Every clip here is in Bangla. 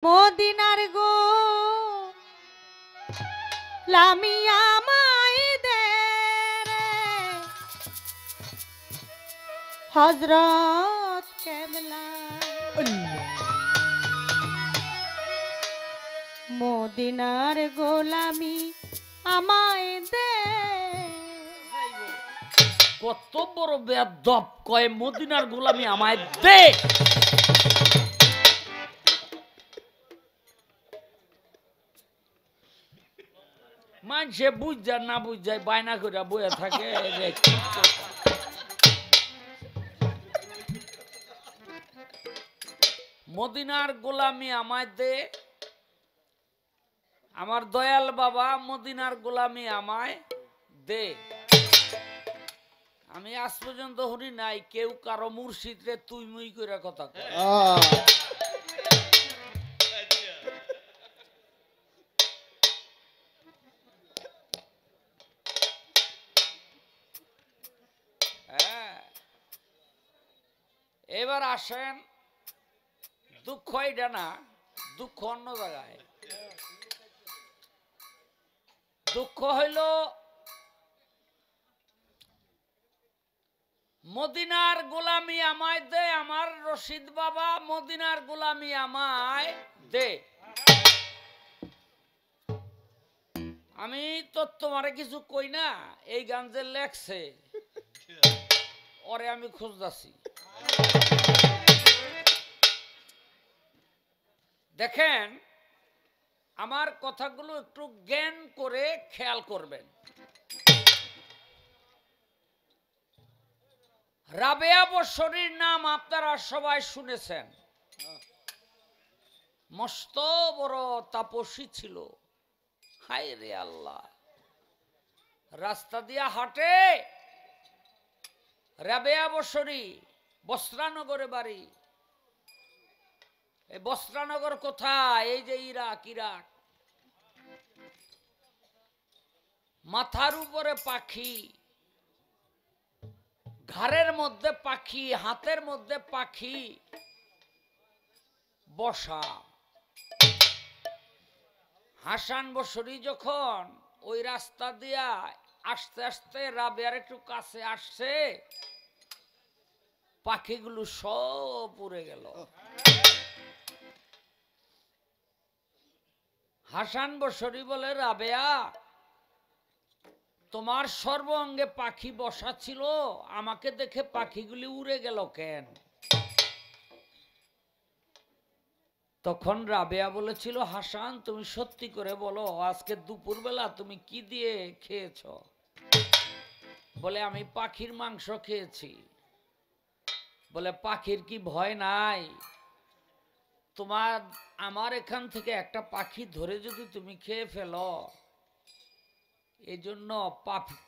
মদিনার গো লামিয়া মাই দে রে হযরত কেবলা মদিনার গোলামি আমায় দে। কত বড় বেয়াদব কয় মদিনার গোলামি আমায় দে। মানুষে বুঝ যায় না বুঝ যায় বায়না করে বয়ে থাকে। মদিনার গোলামি আমায় দে, আমার দয়াল বাবা মদিনার গোলামি আমায় দে। আমি আজ পর্যন্ত শুনি নাই কেউ কারো মুর্শিদরে তুই মুই করে কথা কয়। এবার আসেন, দুঃখ এটা না, দুঃখ অন্য জায়গায়। দুঃখ হইল মদিনার গোলামি আমায় দে, আমার রশিদ বাবা মদিনার গোলামি আমায় দে। আমি তো তোমারে কিছু কই না, এই গান যে লেখছে ওরে আমি খুঁজতাছি। দেখেন আমার কথাগুলো একটু জ্ঞান করে খেয়াল করবেন। রাবেয়া বসরীর নাম আপনারা সবাই শুনেছেন। মস্ত বড় তাপসী ছিল। হায় রে আল্লাহ, রাস্তা দিয়া হাঁটে রাবেয়া বসরী, বস্ত্রানগরে বাড়ি। এই বস্ত্রানগর কোথায়? এই যে ইরাক। ইরাক মাথার উপরে পাখি, ঘাড়ের মধ্যে পাখি, হাতের মধ্যে পাখি বসা। হাসান বসরি যখন ওই রাস্তা দিয়া আস্তে আস্তে রাবেয়ার একটু কাছে আসছে, পাখিগুলো সব উড়ে গেল। হাসান বসরি বলে, রাবেয়া তোমার সর্ব অঙ্গে পাখি বসা ছিল, আমাকে দেখে পাখিগুলি উড়ে গেল কেন? তখন রাবেয়া বলেছিল, হাসান তুমি সত্যি করে বলো আজকে দুপুরবেলা তুমি কি দিয়ে খেয়েছ? বলে আমি পাখির মাংস খেয়েছি। বলে পাখির কি ভয় নাই? তোমার আমার এখান থেকে একটা পাখি ধরে যদি তুমি খেয়ে ফেলো, এই জন্য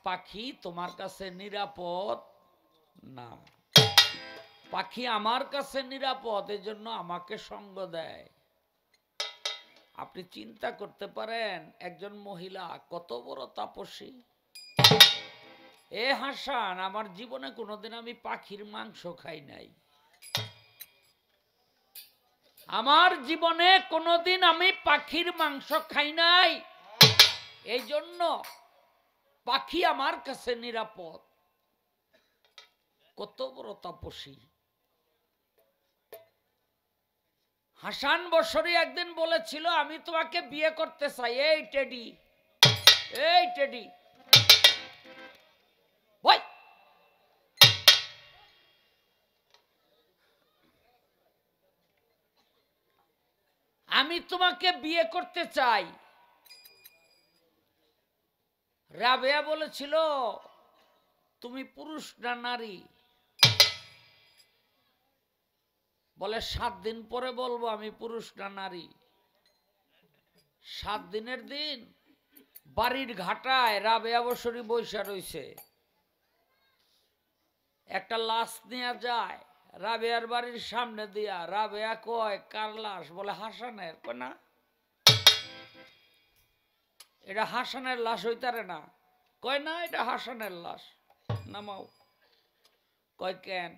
পাখি তোমার কাছে নিরাপদ না। পাখি আমার কাছে নিরাপদ, এই জন্য আমাকে সঙ্গ দেয়। আপনি চিন্তা করতে পারেন একজন মহিলা কত বড় তাপসী। এ হাসান, আমার জীবনে কোনোদিন আমি পাখির মাংস খাই নাই। আমার জীবনে কোনোদিন আমি পাখির মাংস খাই নাই, এই জন্য পাখি আমার কাছে নিরাপদ। কত বড় তাপসী। হাসান বসরি একদিন বলেছিল, আমি তোমাকে বিয়ে করতে চাই। এই টেডি, এই টেডি, আমি তোমাকে বিয়ে করতে চাই। রাবেয়া বলেছিল, তুমি পুরুষ না নারী? বলে 7 দিন পরে বলবো আমি পুরুষ না নারী। 7 দিনের দিন বাড়ির ঘাটায় রাবেয়া বসরি বৈশা রইছে। একটা লাশ নিয়ে যায় রাবেয়ার বাড়ির সামনে দিয়া। রাবেয়া কয়, কার লাশ? বলে হাসানের। কয় না, এটা হাসানের লাশ হইতারে না। কয় না, এটা হাসানের লাশ, নামাও। কয় কেন?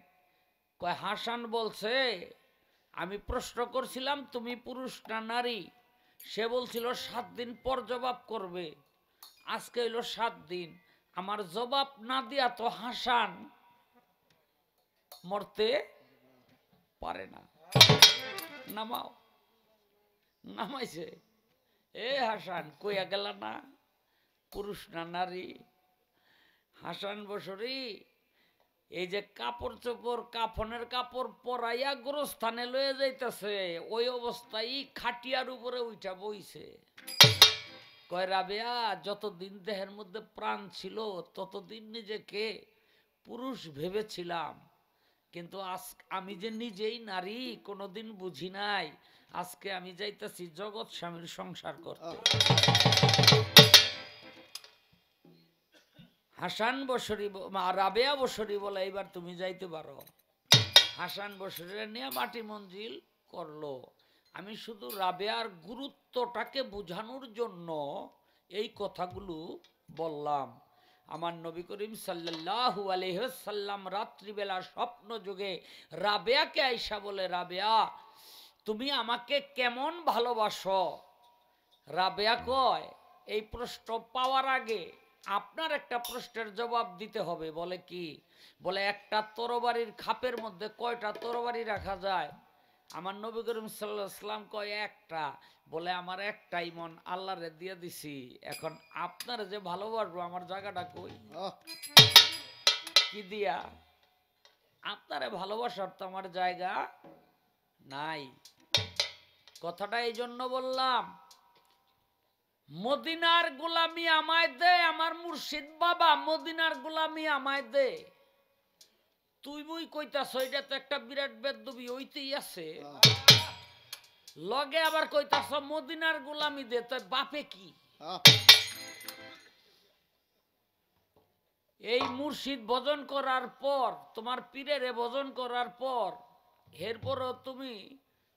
কয় হাসান বলছে আমি প্রশ্ন করছিলাম তুমি পুরুষ না নারী, সে বলছিল 7 দিন পর জবাব করবে। আজকে হইল 7 দিন, আমার জবাব না দিয়া তো হাসান মরতে পারে না। নামাও, নামাইছে। এ হাসান কইয়া গেল না পুরুষ না নারী? হাসান বসরি এই যে কাপড় চোপড় কাফনের কাপড় পরাইয়া গোরস্থানে লয়ে যাইতেছে, ওই অবস্থায় খাটিয়ার উপরে উঠা বইছে। কয় রাবেয়া, যতদিন দেহের মধ্যে প্রাণ ছিল ততদিন নিজেকে পুরুষ ভেবেছিলাম, কিন্তু আজ আমি যে নিজেই নারী কোনোদিন বুঝি নাই। আজকে আমি যাইতেছি জগৎ স্বামীর সংসার করতে। হাসান বসরি রাবেয়া বসরি বলে এইবার তুমি যাইতে পারো। হাসান বসরিরা নিয়ে মাটি মঞ্জিল করলো। আমি শুধু রাবেয়ার গুরুত্বটাকে বোঝানোর জন্য এই কথাগুলো বললাম। আমার নবী করিম সাল্লাল্লাহু আলাইহি ওয়াসাল্লাম রাত্রিবেলা স্বপ্ন যুগে রাবেয়াকে আয়েশা বলে, রাবেয়া তুমি আমাকে কেমন ভালোবাসো? রাবেয়া কয়, এই প্রশ্ন পাওয়ার আগে আপনার একটা প্রশ্নের জবাব দিতে হবে। বলে কি? বলে একটা তরবারির খাপের মধ্যে কয়টা তরবারি রাখা যায়? আমার নবী করিম সাল্লাল্লাহু আলাইহি ওয়াসাল্লাম কয় একটা। বলে আমার একটাই মন আল্লাহরে দিয়ে দিছি, এখন আপনার যে ভালোবাসবো আমার জায়গাটা কই? কি দিয়া? আপনারে ভালোবাসার তো আমার জায়গা নাই। কথাটা এই জন্য বললাম, মদিনার গোলামি আমায় দে, আমার মুর্শিদ বাবা মদিনার গোলামি আমায় দে। তুই মুই কইতাছ এটা তো একটা বিরাট বেদবি হইতেই আছে, লগে আবার কইতাছ মদিনার গোলামি দে, তাই বাপে কি? এই মুর্শিদ ভজন করার পর, তোমার পীরের ভজন করার পর, এরপরও তুমি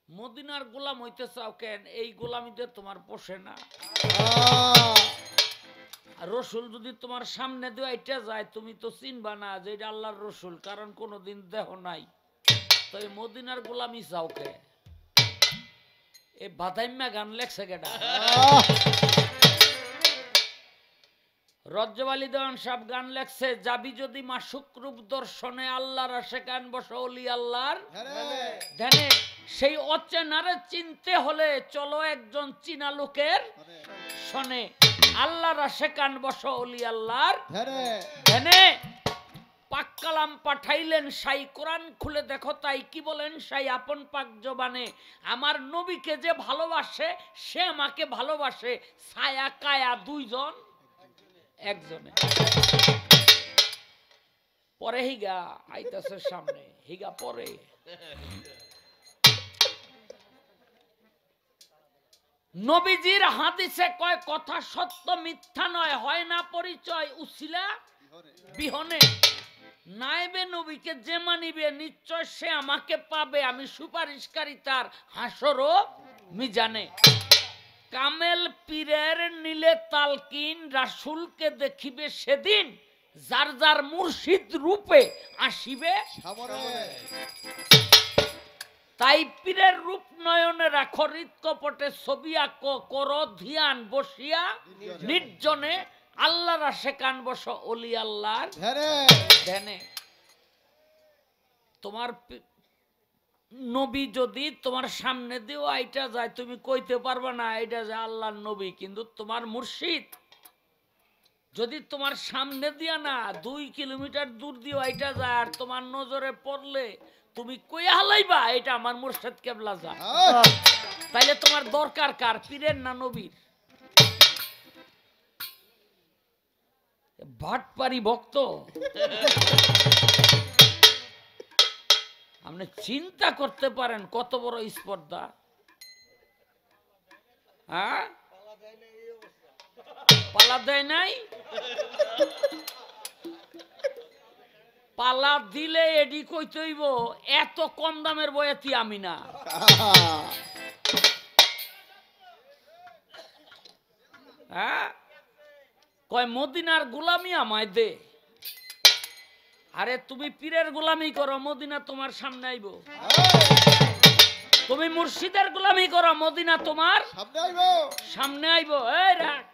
মদিনার গোলাম হইতে চাও কেন? এই গোলামিতে তোমার পোষে না। রসুল যদি তোমার সামনে দিয়ে এটা যায়, তুমি তো চিনবা না যে এটা আল্লাহর রসুল, কারণ কোনোদিন দেহ নাই। তো এই মদিনার গোলামি চাও কে? এই বাদাইম্যা গান লেখছে কেডা? রজ্জবালি দেওয়ান সাহেব গান লেখছে, যাবি যদি মাসুক রূপ দর্শনে আল্লাহর আশেকান বসো অলি আল্লাহর ধ্যানে। সেই অচেনারে চিনতে হলে চলো একজন চীনা লোকের শনে, আল্লাহর আশেকান বসো অলি আল্লাহর ধ্যানে। পাক কালাম পাঠাইলেন সাই, কোরআন খুলে দেখো তাই কি বলেন সাই আপন পাক জবানে। আমার নবীকে যে ভালোবাসে সে আমাকে ভালোবাসে, ছায়া কায়া দুইজন একজনে। পরে হিগা আইতাছে সামনে, হিগা পরে। নবীজির হাদিসে কয় কথা সত্য মিথ্যা নয়, হয় না পরিচয় উসিলা বিহনে। নাইবে নবীকে যে মানিবে নিশ্চয় সে আমাকে পাবে, আমি সুপারিশকারী তার হাসরও মিজানে। কামেল পীরের নীলে তালকিন, রাসূলকে দেখিবে সেদিন যার যার মুর্শিদ রূপে আসিবে। তাই পীরের রূপ নয়নে রাখো, হৃৎকপটে ছবি আঁকো, করো ধ্যান বসিয়া নির্জনে, আল্লাহর আশেকান বসো অলি আল্লাহর ধ্যানে। তোমার নবী যদি তোমার সামনে দিয়েও আইটা যায়, তুমি কইতে পারবে না এটা যে আল্লাহর নবী, কিন্তু তোমার মুর্শিদ যদি তোমার সামনে দিয়া না 2 কিলোমিটার দূর দিয়ে আইটা যায় আর তোমার নজরে পড়লে তুমি কইয়া হালাইবা এটা আমার মুর্শিদ কেবলা যা। তাইলে তোমার দরকার কার? পীরের না নবীর? ভাটপারি ভক্ত। আপনি চিন্তা করতে পারেন কত বড় স্পর্ধা। হ্যাঁ, পালা দেয় নাই? পালা দিলে এডি কইতেইব এত কম দামের বয়াতি আমি না। হ্যাঁ, কয় মদিনার গোলামি আমায় দে। আরে তুমি পীরের গোলামি করো, মদিনা তোমার সামনে আইব। তুমি মুর্শিদের গোলামি করো, মদিনা তোমার সামনে আইবো। সামনে আইবো। এই রাখ,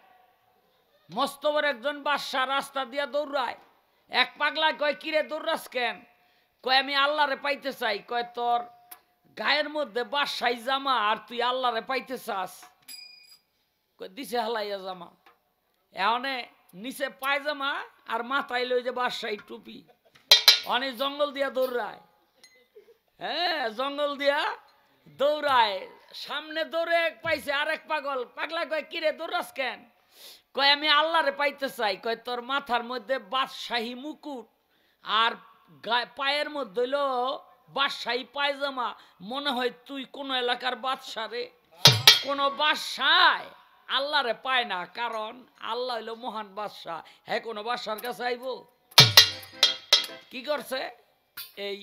মস্ত বড় একজন বাদশা রাস্তা দিয়া দৌড়ায়। এক পাগলা কয়, কিরে দৌড়াস কেন? কয়, আমি আল্লাহরে পাইতে চাই। কয়, তোর গায়ের মধ্যে বাদশাই জামা আর তুই আল্লাহরে পাইতে চাস? কয়, দিছে হালাইয়া জামা। এনে নিচে পায়জামা আর মাথায় লই যে বাদশাই টুপি। অনেক জঙ্গল দিয়া দৌড়ায়। হ্যাঁ, জঙ্গল দিয়া দৌড়ায়। সামনে দৌড়ে পাইছে আরেক পাগল। পাগলা কয়, কিরে দৌড়াস কেন? কয়, আমি আল্লাহরে পাইতে চাই। কয়, তোর মাথার মধ্যে বাদশাহী মুকুট আর পায়ের মধ্যে হইল বাদশাহী পায়জামা, মনে হয় তুই কোন এলাকার বাদশা রে। কোন বাদশায় আল্লাহরে পায় না, কারণ আল্লাহ হইল মহান বাদশা। হ্যাঁ, কোন বাদশার কাছে আইব? কি করছে? এই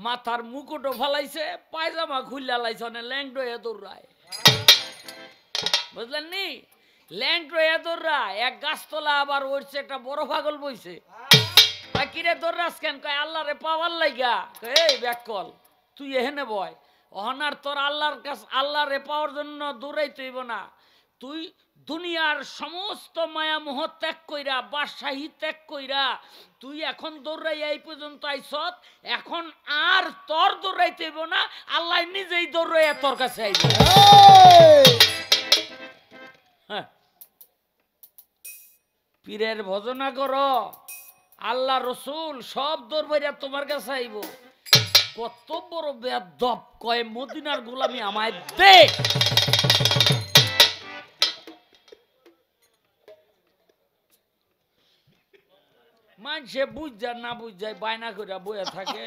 মাথার মুকুটও ফালাইছে, পায়জামা খুললা লাইছে, ল্যাংটো হয়ে দৌড়ায়। বুঝলেন নি? ল্যাংটো হয়ে দৌড়ায়। এক গাছতলা আবার উঠছে একটা বড় পাগল বইছে। কিরে দৌড়াস কেন? কয়, আল্লাহরে পাওয়ার লাইগা। এই ব্যাকল, তুই এখানে বয়। অহনার তোর আল্লাহর কাছে আল্লাহরে পাওয়ার জন্য দৌড়াইতে হইব না। তুই দুনিয়ার সমস্ত মায়া মোহ ত্যাগ কইরা, বাদশাহী ত্যাগ কইরা তুই এখন দৌড়াই এই পর্যন্ত আইছত। এখন আর তোর দৌড়াইতে হইব না, আল্লাহ নিজেই দৌড়াইয়া তোর কাছে আইব। হ্যাঁ, পীরের ভজনা করো, আল্লাহ রসুল সব দরবাইরা তোমার কাছে আইব। কত বড় বেয়াদব! কয়, মদিনার গোলামি আমায় দে। মানুষে বুঝ যায় না বুঝ যায়, বায়না করে বয়ে থাকে।